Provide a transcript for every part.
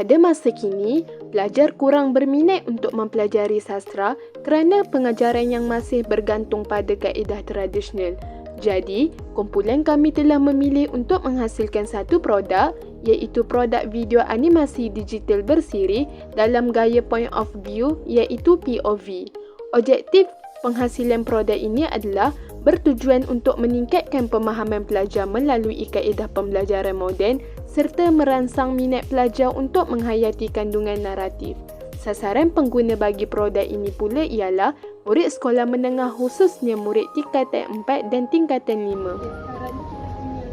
Pada masa kini, pelajar kurang berminat untuk mempelajari sastra kerana pengajaran yang masih bergantung pada kaedah tradisional. Jadi, kumpulan kami telah memilih untuk menghasilkan satu produk, iaitu produk video animasi digital bersiri dalam gaya point of view iaitu POV. Objektif penghasilan produk ini adalah bertujuan untuk meningkatkan pemahaman pelajar melalui kaedah pembelajaran moden serta merangsang minat pelajar untuk menghayati kandungan naratif. Sasaran pengguna bagi produk ini pula ialah murid sekolah menengah khususnya murid tingkatan 4 dan tingkatan 5. Sekarang ni kita punya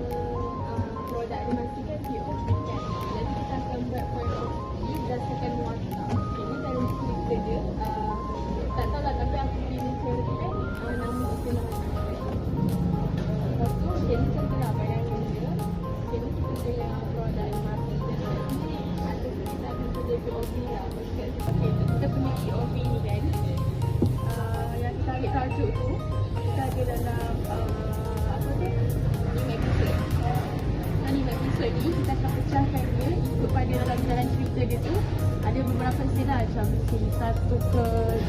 produk animasi kan POV kan. Jadi kita akan buat point of view berdasarkan nuansa. Ini dalam cerita dia. Tak tahu lah tapi aku pilih cerita nama Usina Masyarakat. Lepas tu jadi contohlah bayangan dia. Jadi kita punya produk animasi dia. Ada kita akan pilih POV lah. Kita punya POV ni kan. Yang kita ambil tajuk tu kita ada dalam apa tu? Anime episode ni kita akan pecahkan dia ikut pada dalam jalan cerita dia tu ada beberapa scene lah macam scene 1 ke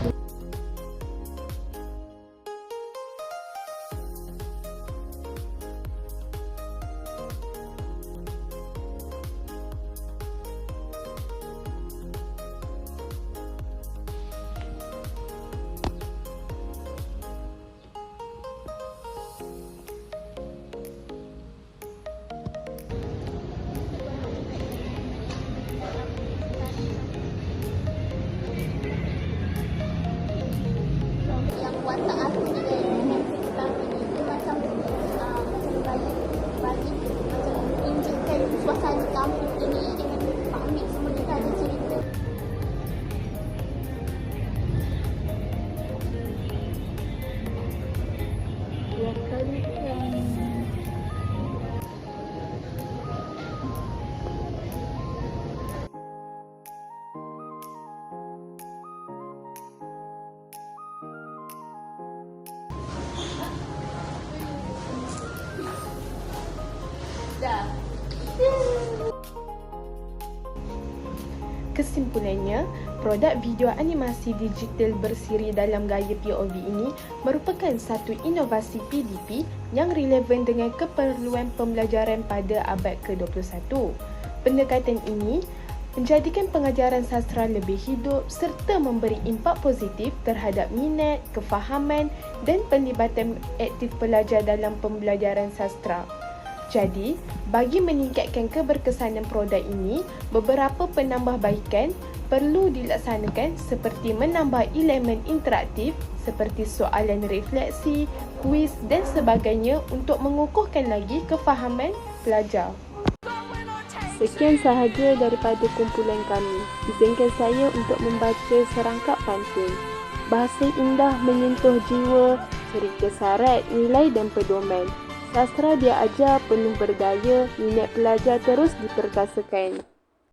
2. Watak aku ni dengan cerita ni dia macam bagi macam tunjukkan suasana kampung ini dengan Pak Mik semua kita ada cerita. Dua kali yang Kesimpulannya, produk video animasi digital bersiri dalam gaya POV ini merupakan satu inovasi PDP yang relevan dengan keperluan pembelajaran pada abad ke-21. Pendekatan ini menjadikan pengajaran sastra lebih hidup serta memberi impak positif terhadap minat, kefahaman dan penlibatan aktif pelajar dalam pembelajaran sastra. Jadi, bagi meningkatkan keberkesanan produk ini, beberapa penambahbaikan perlu dilaksanakan seperti menambah elemen interaktif seperti soalan refleksi, kuis dan sebagainya untuk mengukuhkan lagi kefahaman pelajar. Sekian sahaja daripada kumpulan kami. Izinkan saya untuk membaca serangkap pantun. Bahasa indah menyentuh jiwa, cerita syarat, nilai dan pedoman. Sastra dia ajar penuh berdaya, minat pelajar terus diperkasakan.